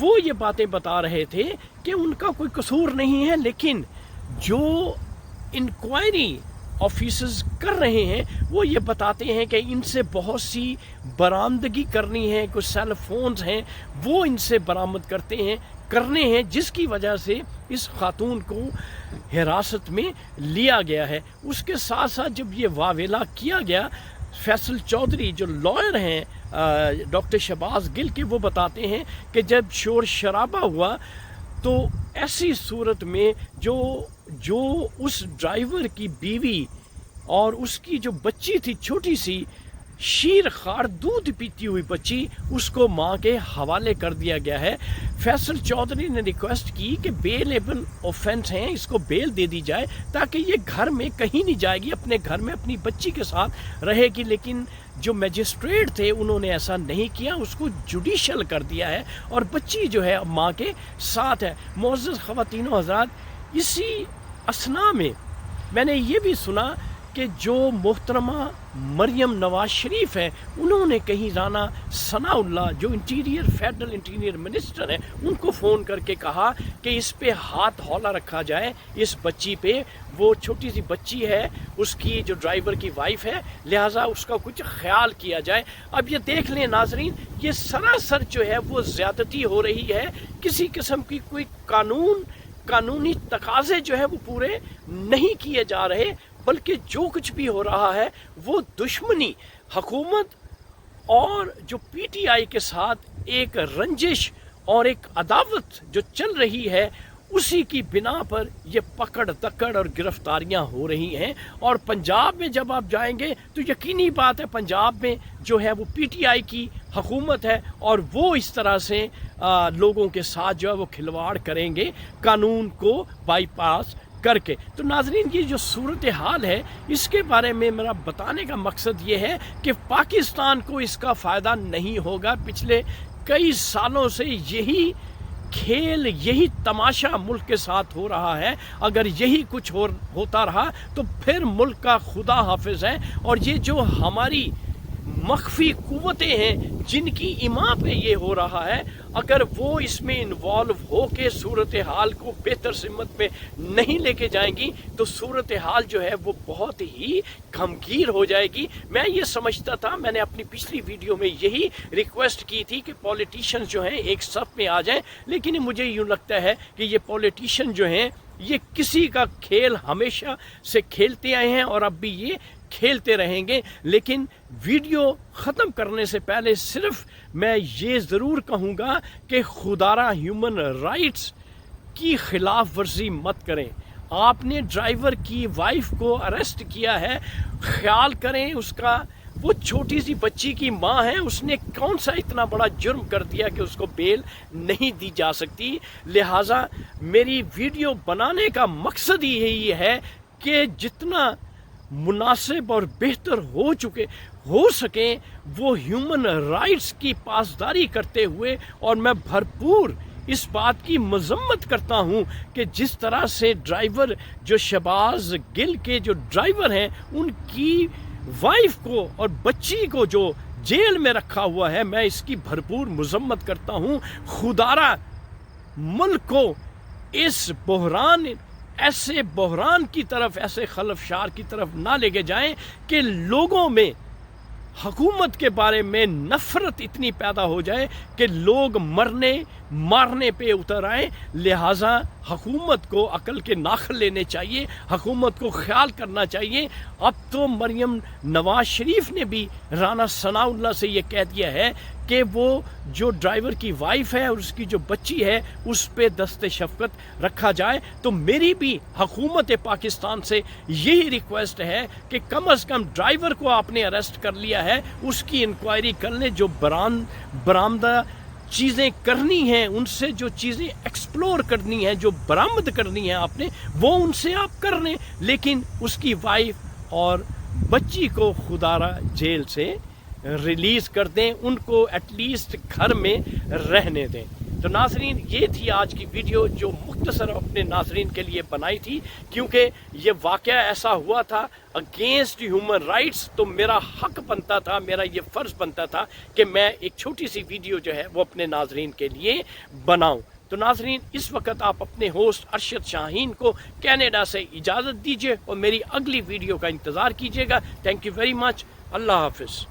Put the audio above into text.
وہ یہ باتیں بتا رہے تھے کہ ان کا کوئی قصور نہیں ہے، لیکن جو انکوائری آفیسرز کر رہے ہیں وہ یہ بتاتے ہیں کہ ان سے بہت سی برآمدگی کرنی ہے، کچھ سیل فونز ہیں وہ ان سے برآمد کرنے ہیں، جس کی وجہ سے اس خاتون کو حراست میں لیا گیا ہے۔ اس کے ساتھ ساتھ جب یہ واویلا کیا گیا، فیصل چودھری جو لائر ہیں ڈاکٹر شہباز گل کے، وہ بتاتے ہیں کہ جب شور شرابہ ہوا تو ایسی صورت میں جو اس ڈرائیور کی بیوی اور اس کی جو بچی تھی چھوٹی سی شیر خار دودھ پیتی ہوئی بچی، اس کو ماں کے حوالے کر دیا گیا ہے۔ فیصل چودھری نے ریکویسٹ کی کہ بیلیبل اوفینس ہیں، اس کو بیل دے دی جائے تاکہ یہ گھر میں کہیں نہیں جائے گی، اپنے گھر میں اپنی بچی کے ساتھ رہے گی، لیکن جو میجسٹریٹ تھے انہوں نے ایسا نہیں کیا، اس کو جوڈیشل کر دیا ہے اور بچی جو ہے ماں کے ساتھ ہے۔ معزز خواتین و حضرات، اسی اسنا میں نے یہ بھی سنا کہ جو محترمہ مریم نواز شریف ہے، انہوں نے کہیں رانا ثناء اللہ جو فیڈرل انٹیریئر منسٹر ہیں ان کو فون کر کے کہا کہ اس پہ ہاتھ ہولا رکھا جائے، اس بچی پہ، وہ چھوٹی سی بچی ہے، اس کی جو ڈرائیور کی وائف ہے، لہٰذا اس کا کچھ خیال کیا جائے۔ اب یہ دیکھ لیں ناظرین، یہ سراسر جو ہے وہ زیادتی ہو رہی ہے، کسی قسم کی کوئی قانونی تقاضے جو ہے وہ پورے نہیں کیے جا رہے، بلکہ جو کچھ بھی ہو رہا ہے وہ دشمنی حکومت اور جو پی ٹی آئی کے ساتھ ایک رنجش اور ایک عداوت جو چل رہی ہے، اسی کی بنا پر یہ پکڑ دکڑ اور گرفتاریاں ہو رہی ہیں۔ اور پنجاب میں جب آپ جائیں گے تو یقینی بات ہے پنجاب میں جو ہے وہ پی ٹی آئی کی حکومت ہے اور وہ اس طرح سے لوگوں کے ساتھ جو ہے وہ کھلواڑ کریں گے، قانون کو بائی پاس کر کے۔ تو ناظرین، یہ جو صورتحال ہے اس کے بارے میں میرا بتانے کا مقصد یہ ہے کہ پاکستان کو اس کا فائدہ نہیں ہوگا۔ پچھلے کئی سالوں سے یہی کھیل، یہی تماشا ملک کے ساتھ ہو رہا ہے۔ اگر یہی کچھ ہوتا رہا تو پھر ملک کا خدا حافظ ہے، اور یہ جو ہماری مخفی قوتیں ہیں جن کی ایما پہ یہ ہو رہا ہے، اگر وہ اس میں انوالو ہو کے صورتحال کو بہتر سمت میں نہیں لے کے جائیں گی تو صورتحال جو ہے وہ بہت ہی غمگین ہو جائے گی۔ میں یہ سمجھتا تھا، میں نے اپنی پچھلی ویڈیو میں یہی ریکویسٹ کی تھی کہ پولیٹیشنز جو ہیں ایک صف میں آ جائیں، لیکن مجھے یوں لگتا ہے کہ یہ پولیٹیشن جو ہیں یہ کسی کا کھیل ہمیشہ سے کھیلتے آئے ہیں اور اب بھی یہ کھیلتے رہیں گے۔ لیکن ویڈیو ختم کرنے سے پہلے صرف میں یہ ضرور کہوں گا کہ خدارہ ہیومن رائٹس کی خلاف ورزی مت کریں۔ آپ نے ڈرائیور کی وائف کو اریسٹ کیا ہے، خیال کریں اس کا، وہ چھوٹی سی بچی کی ماں ہے، اس نے کون سا اتنا بڑا جرم کر دیا کہ اس کو بیل نہیں دی جا سکتی۔ لہٰذا میری ویڈیو بنانے کا مقصد یہی ہے کہ جتنا مناسب اور بہتر ہو سکیں وہ ہیومن رائٹس کی پاسداری کرتے ہوئے، اور میں بھرپور اس بات کی مذمت کرتا ہوں کہ جس طرح سے ڈرائیور جو شہباز گل کے جو ڈرائیور ہیں ان کی وائف کو اور بچی کو جو جیل میں رکھا ہوا ہے، میں اس کی بھرپور مذمت کرتا ہوں۔ خدارہ ملک کو اس ایسے بحران کی طرف، ایسے خلفشار کی طرف نہ لے کے جائیں کہ لوگوں میں حکومت کے بارے میں نفرت اتنی پیدا ہو جائے کہ لوگ مرنے مارنے پہ اتر آئیں۔ لہٰذا حکومت کو عقل کے ناخن لینے چاہیے، حکومت کو خیال کرنا چاہیے۔ اب تو مریم نواز شریف نے بھی رانا ثناء اللہ سے یہ کہہ دیا ہے کہ وہ جو ڈرائیور کی وائف ہے اور اس کی جو بچی ہے اس پہ دست شفقت رکھا جائے۔ تو میری بھی حکومت پاکستان سے یہی ریکویسٹ ہے کہ کم از کم ڈرائیور کو آپ نے اریسٹ کر لیا ہے، اس کی انکوائری کر لیں، جو برآمدہ چیزیں کرنی ہیں ان سے، جو چیزیں ایکسپلور کرنی ہیں، جو برآمد کرنی ہیں آپ نے، وہ ان سے آپ کر لیں، لیکن اس کی وائف اور بچی کو خدارہ جیل سے ریلیز کر دیں، ان کو ایٹ لیسٹ گھر میں رہنے دیں۔ تو ناظرین یہ تھی آج کی ویڈیو جو مختصر اپنے ناظرین کے لیے بنائی تھی، کیونکہ یہ واقعہ ایسا ہوا تھا اگینسٹ ہیومن رائٹس، تو میرا حق بنتا تھا، میرا یہ فرض بنتا تھا کہ میں ایک چھوٹی سی ویڈیو جو ہے وہ اپنے ناظرین کے لیے بناؤں۔ تو ناظرین اس وقت آپ اپنے ہوسٹ ارشد شاہین کو کینیڈا سے اجازت دیجیے اور میری اگلی ویڈیو کا انتظار کیجیے گا۔ تھینک یو ویری مچ، اللہ حافظ۔